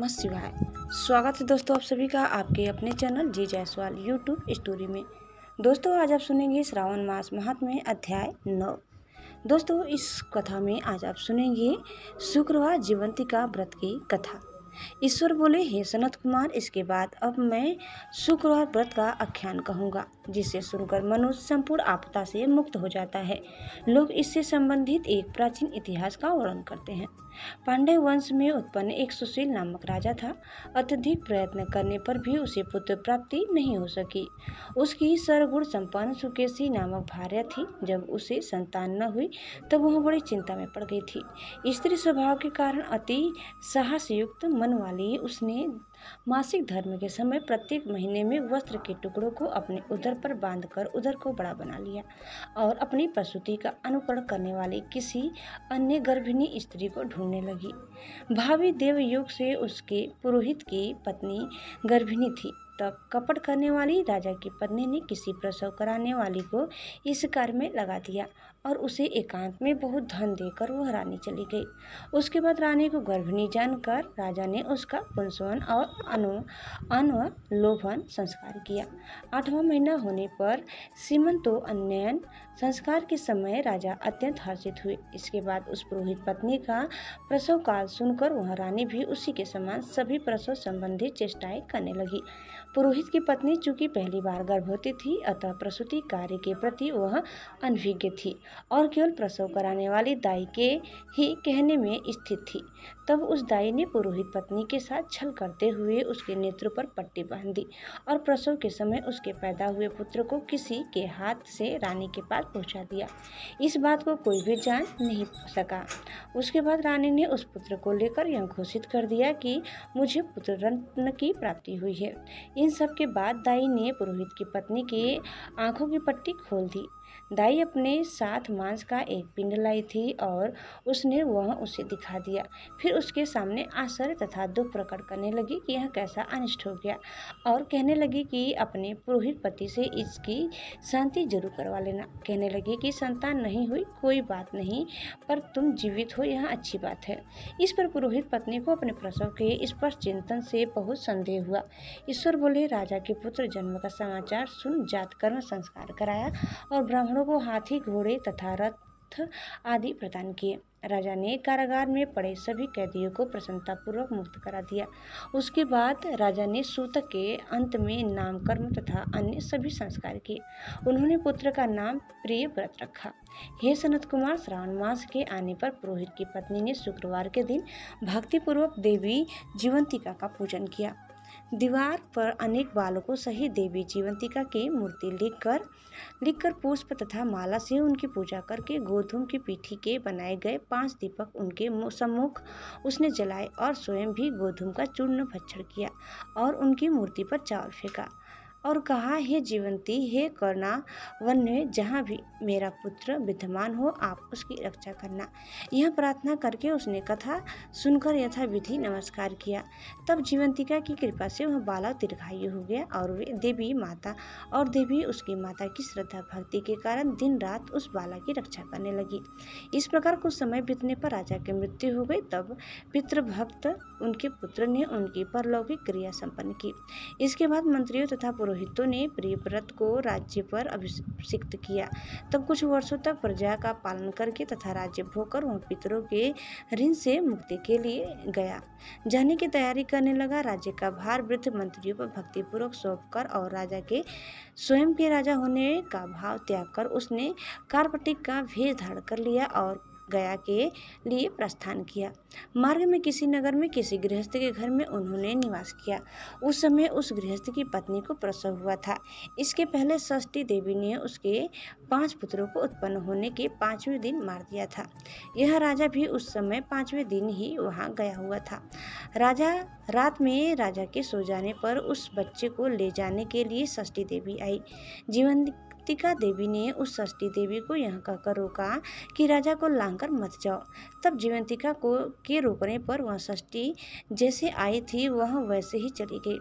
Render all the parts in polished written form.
नमः शिवाय। स्वागत है दोस्तों आप सभी का आपके अपने चैनल जी जायसवाल यूट्यूब स्टोरी में। दोस्तों आज आप सुनेंगे श्रावण मास महात्म्य अध्याय 9। दोस्तों इस कथा में आज आप सुनेंगे शुक्रवार जीवंतिका व्रत की कथा। ईश्वर बोले, हे सनत कुमार, इसके बाद अब मैं शुक्रवार व्रत का आख्यान कहूँगा, जिसे सुनकर मनुष्य संपूर्ण आपदा से मुक्त हो जाता है। लोग इससे संबंधित एक प्राचीन इतिहास का वर्णन करते हैं। पांड्य वंश में उत्पन्न एक सुशील नामक राजा था। अत्यधिक प्रयत्न करने पर भी उसे पुत्र प्राप्ति नहीं हो सकी। उसकी सर्वगुण संपन्न सुकेशी नामक भार्या थी। जब उसे संतान न हुई तब वह बड़ी चिंता में पड़ गई थी। स्त्री स्वभाव के कारण अति साहसयुक्त मन वाली उसने मासिक धर्म के समय प्रत्येक महीने में वस्त्र के टुकड़ों को अपने उदर पर बांधकर उदर को बड़ा बना लिया और अपनी प्रसूति का अनुकरण करने वाली किसी अन्य गर्भिणी स्त्री को ढूंढने लगी। भावी देवयोग से उसके पुरोहित की पत्नी गर्भिणी थी। तब कपट करने वाली राजा की पत्नी ने किसी प्रसव कराने वाली को इस कार्य में लगा दिया और उसे एकांत में बहुत धन देकर वह रानी चली गई। उसके बाद रानी को गर्भिणी जानकर राजा ने उसका पुंसवन और अनवलोभन संस्कार किया। 8वां महीना होने पर सीमंतोन्नयन संस्कार के समय राजा अत्यंत हर्षित हुए। इसके बाद उस पुरोहित पत्नी का प्रसव काल सुनकर वह रानी भी उसी के समान सभी प्रसव संबंधी चेष्टाएं करने लगी। पुरोहित की पत्नी चूंकि पहली बार गर्भवती थी, अतः प्रसूति कार्य के प्रति वह अनभिज्ञ थी और केवल प्रसव कराने वाली दाई के ही कहने में स्थित थी। तब उस दाई ने पुरोहित पत्नी के साथ छल करते हुए उसके नेत्र पर पट्टी बांध दी और प्रसव के समय उसके पैदा हुए पुत्र को किसी के हाथ से रानी के पास पहुंचा दिया। इस बात को कोई भी जान नहीं सका। उसके बाद रानी ने उस पुत्र को लेकर यह घोषित कर दिया कि मुझे पुत्र रत्न की प्राप्ति हुई है। इन सब के बाद दाई ने पुरोहित की पत्नी की आंखों की पट्टी खोल दी। दाई अपने साथ मांस का एक पिंड लाई थी और उसने वह उसे दिखा दिया। फिर उसके सामने आश्चर्य तथा दुख प्रकट करने लगी कि यह कैसा अनिष्ट हो गया और कहने लगी कि अपने पुरोहित पति से इसकी शांति जरूर करवा लेना। कहने लगी कि संतान नहीं हुई कोई बात नहीं, पर तुम जीवित हो यह अच्छी बात है। इस पर पुरोहित पत्नी को अपने प्रसव के स्पष्ट चिंतन से बहुत संदेह हुआ। ईश्वर बोले, राजा के पुत्र जन्म का समाचार सुन जात कर्म संस्कार कराया और ब्राह्मणों को हाथी घोड़े तथा रथ आदि प्रदान किए। राजा ने कारागार में पड़े सभी कैदियों को प्रसन्नतापूर्वक मुक्त करा दिया। उसके बाद राजा ने सूतक के अंत में नामकर्म तथा अन्य सभी संस्कार किए। उन्होंने पुत्र का नाम प्रियव्रत रखा। हे सनत कुमार, श्रावण मास के आने पर पुरोहित की पत्नी ने शुक्रवार के दिन भक्तिपूर्वक देवी जीवंतिका का पूजन किया। दीवार पर अनेक बालकों सहित देवी जीवंतिका की मूर्ति लिखकर पुष्प तथा माला से उनकी पूजा करके गोधूम की पीठी के बनाए गए 5 दीपक उनके सम्मुख उसने जलाए और स्वयं भी गोधूम का चूर्ण भक्षण किया और उनकी मूर्ति पर चावल फेंका और कहा, हे जीवंती, हे करुणा वन्य, जहाँ भी मेरा पुत्र विद्यमान हो आप उसकी रक्षा करना। यह प्रार्थना करके उसने कथा सुनकर यथाविधि नमस्कार किया। तब जीवंतिका की कृपा से वह बालक दीर्घायु हो गया और वे देवी उसकी माता की श्रद्धा भक्ति के कारण दिन रात उस बालक की रक्षा करने लगी। इस प्रकार कुछ समय बीतने पर राजा की मृत्यु हो गई। तब पितृभक्त उनके पुत्र ने उनकी परलौकिक क्रिया संपन्न की। इसके बाद मंत्रियों तथा पुरोहितों ने प्रियव्रत को राज्य पर अभिषिक्त किया। तब कुछ वर्षों तक प्रजा का पालन करके तथा राज्य भोग कर वह पितरों के ऋण से मुक्ति के लिए गया जाने की तैयारी करने लगा। राज्य का भार वृद्ध मंत्रियों पर भक्तिपूर्वक सौंप कर और राजा के स्वयं के राजा होने का भाव त्याग कर उसने कार्पटिक का भेष धारण कर लिया और गया के लिए प्रस्थान किया। मार्ग में किसी नगर में किसी गृहस्थ के घर में उन्होंने निवास किया। उस समय उस गृहस्थ की पत्नी को प्रसव हुआ था। इसके पहले षष्ठी देवी ने उसके 5 पुत्रों को उत्पन्न होने के 5वें दिन मार दिया था। यह राजा भी उस समय 5वें दिन ही वहां गया हुआ था। रात में राजा के सो जाने पर उस बच्चे को ले जाने के लिए षष्ठी देवी आई। टीका देवी ने उस षष्ठी देवी को यह कहकर रोका कि राजा को लांघकर मत जाओ। तब जीवंतिका को के रोकने पर वह षष्ठी जैसे आई थी वह वैसे ही चली गई।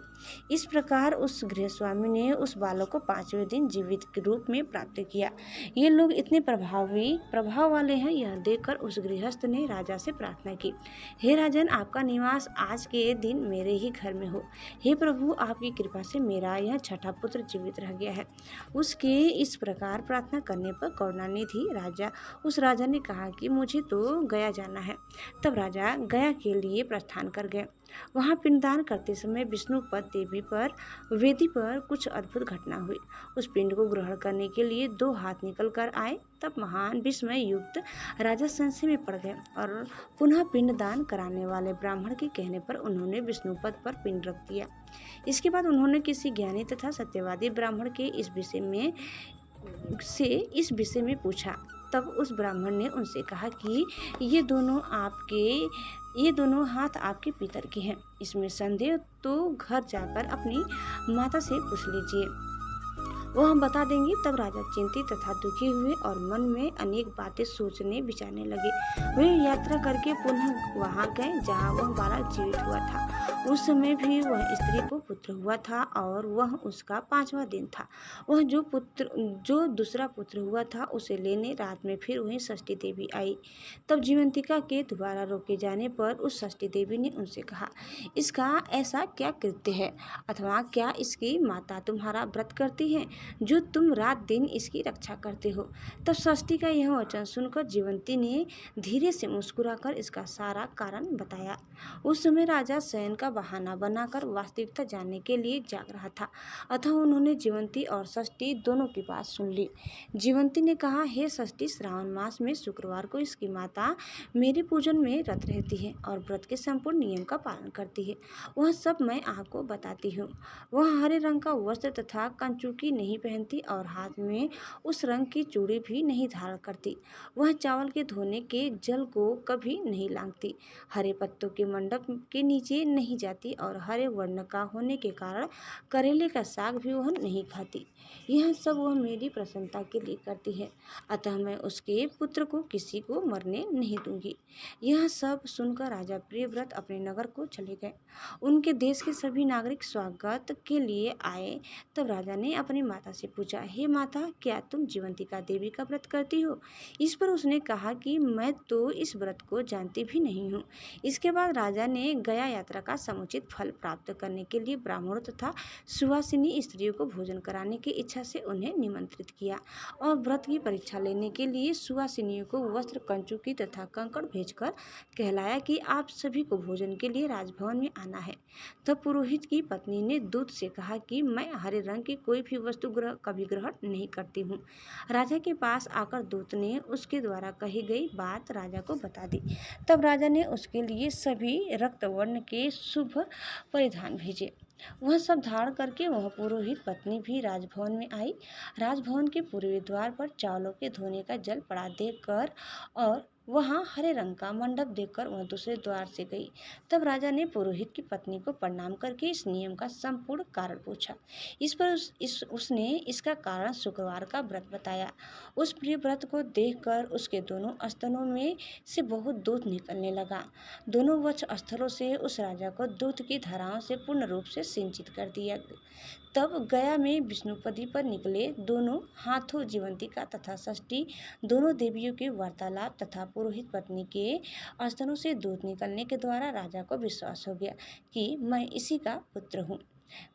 इस प्रकार उस गृहस्वामी ने उस बालक को 5वें दिन जीवित के रूप में प्राप्त किया। ये लोग इतने प्रभाव वाले हैं, यह देखकर उस गृहस्थ ने राजा से प्रार्थना की, हे राजन, आपका निवास आज के दिन मेरे ही घर में हो। हे प्रभु, आपकी कृपा से मेरा यह छठा पुत्र जीवित रह गया है। उसके इस प्रकार प्रार्थना करने पर करुणानिधि उस राजा ने कहा कि मुझे तो गया जाना है। तब राजा गया के लिए प्रस्थान कर गए। वहाँ पिंडदान करते समय विष्णुपद देवी पर वेदी पर कुछ अद्भुत घटना हुई। उस पिंड को ग्रहण करने के लिए 2 हाथ निकल कर आए। तब महान विस्मय युक्त राजा संशय में पड़ गए और पुनः पिंडदान कराने वाले ब्राह्मण के कहने पर उन्होंने विष्णुपद पर पिंड रख दिया। इसके बाद उन्होंने किसी ज्ञानी तथा सत्यवादी ब्राह्मण के इस विषय में पूछा। तब उस ब्राह्मण ने उनसे कहा कि ये दोनों हाथ आपके पितर के हैं। इसमें संदेह तो घर जाकर अपनी माता से पूछ लीजिए, वो हम बता देंगे। तब राजा चिंतित तथा दुखी हुए और मन में अनेक बातें सोचने विचारने लगे। वे यात्रा करके पुनः वहां गए जहां वह बालक जीवित हुआ था। उस समय भी वह स्त्री को पुत्र हुआ था और वह उसका 5वां दिन था। वह जो दूसरा पुत्र हुआ था उसे लेने रात में फिर वहीं षष्ठी देवी आई। तब जीवंतिका के दोबारा रोके जाने पर उस षष्ठी देवी ने उनसे कहा, इसका ऐसा क्या कृत्य है, अथवा क्या इसकी माता तुम्हारा व्रत करती है जो तुम रात दिन इसकी रक्षा करते हो। तब षष्ठी का यह वचन सुनकर जीवंती ने धीरे से मुस्कुराकर इसका सारा कारण बताया। उस समय राजा शयन का बहाना बनाकर वास्तविकता जानने के लिए जाग रहा था, अतः उन्होंने जीवंती और षष्ठी दोनों की बात सुन ली। जीवंती ने कहा, हे षष्ठी, श्रावण मास में शुक्रवार को इसकी माता मेरे पूजन में रत रहती है और व्रत के संपूर्ण नियम का पालन करती है। वह सब मैं आपको बताती हूँ। वह हरे रंग का वस्त्र तथा कंचुकी नहीं पहनती और हाथ में उस रंग की चूड़ी भी नहीं धारण करती। वह चावल के धोने के जल को कभी नहीं लांघती, हरे पत्तों के मंडप के नीचे नहीं जाती और हरे वर्ण का होने के कारण करेले का साग भी वह नहीं खाती। यह सब वह मेरी प्रसन्नता के लिए करती है, अतः मैं उसके पुत्र को किसी को मरने नहीं दूंगी। यह सब सुनकर राजा प्रियव्रत अपने नगर को चले गए। उनके देश के सभी नागरिक स्वागत के लिए आए। तब राजा ने अपनी माता से पूछा, हे माता, क्या तुम जीवंतिका देवी का व्रत करती हो? इस पर उसने कहा कि मैं तो इस व्रत को जानती भी नहीं हूँ। इसके बाद राजा ने गया यात्रा का समुचित फल प्राप्त करने के लिए ब्राह्मणों तथा सुवासिनी स्त्रियों को भोजन कराने की इच्छा से उन्हें निमंत्रित किया और व्रत की परीक्षा लेने के लिए सुवासिनियों को वस्त्र, कंचुकी तथा कंकड़ भेजकर कहलाया कि आप सभी को भोजन के लिए राजभवन में आना है। तब पुरोहित की पत्नी ने दूत से कहा कि मैं हरे रंग की कोई भी वस्तु कभी ग्रहण नहीं करती हूँ। राजा के पास आकर दूत ने उसके द्वारा कही गई बात राजा को बता दी। तब राजा ने उसके लिए सभी रक्त वर्ण के शुभ परिधान भेजे। वह सब धारण करके वह पुरोहित पत्नी भी राजभवन में आई। राजभवन के पूर्वी द्वार पर चावलों के धोने का जल पड़ा देखकर और वहाँ हरे रंग का मंडप देखकर वह दूसरे द्वार से गई। तब राजा ने पुरोहित की पत्नी को प्रणाम करके इस नियम का संपूर्ण कारण पूछा। इस पर उसने इसका कारण शुक्रवार का व्रत बताया। उस प्रिय व्रत को देखकर उसके दोनों स्तनों में से बहुत दूध निकलने लगा। दोनों वक्ष स्थलों से उस राजा को दूध की धाराओं से पूर्ण रूप से सिंचित कर दिया। तब गया में विष्णुपदी पर निकले दोनों हाथों जीवंतिका तथा षष्ठी दोनों देवियों के वार्तालाप तथा पुरोहित पत्नी के स्तनों से दूध निकलने के द्वारा राजा को विश्वास हो गया कि मैं इसी का पुत्र हूँ।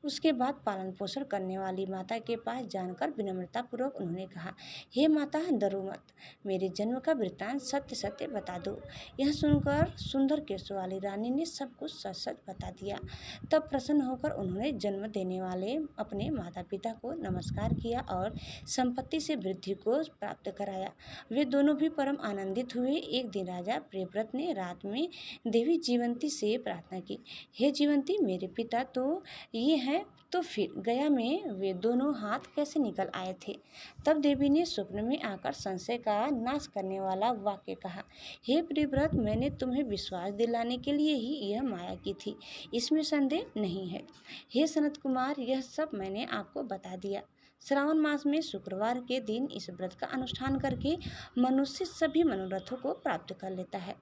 उसके बाद पालन पोषण करने वाली माता के पास जानकर विनम्रता पूर्वक उन्होंने कहा, हे माता, डरो मत, मेरे जन्म का वृत्तांत सत्य सत्य बता दो। यह सुनकर सुंदर केशों वाली रानी ने सब कुछ सच सच बता दिया। तब प्रसन्न होकर उन्होंने जन्म देने वाले अपने माता पिता को नमस्कार किया और संपत्ति से वृद्धि को प्राप्त कराया। वे दोनों भी परम आनंदित हुए। एक दिन राजा प्रियव्रत ने रात में देवी जीवंती से प्रार्थना की, हे जीवंती, मेरे पिता तो ये है, तो फिर गया में वे दोनों हाथ कैसे निकल आए थे? तब देवी ने स्वप्न में आकर संशय का नाश करने वाला वाक्य कहा, हे प्रियव्रत, मैंने तुम्हें विश्वास दिलाने के लिए ही यह माया की थी, इसमें संदेह नहीं है। हे सनत कुमार, यह सब मैंने आपको बता दिया। श्रावण मास में शुक्रवार के दिन इस व्रत का अनुष्ठान करके मनुष्य सभी मनोरथों को प्राप्त कर लेता है।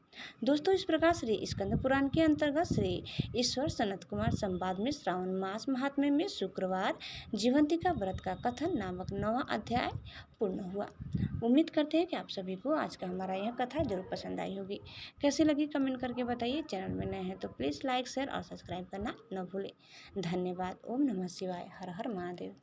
दोस्तों, इस प्रकार श्री स्कंद पुराण के अंतर्गत श्री ईश्वर सनत कुमार संवाद में श्रावण मास महात्म्य में शुक्रवार जीवंतिका व्रत का कथन नामक 9वां अध्याय पूर्ण हुआ। उम्मीद करते हैं कि आप सभी को आज का हमारा यह कथा जरूर पसंद आई होगी। कैसी लगी कमेंट करके बताइए। चैनल में नए हैं तो प्लीज़ लाइक शेयर और सब्सक्राइब करना न भूलें। धन्यवाद। ओम नमः शिवाय। हर हर महादेव।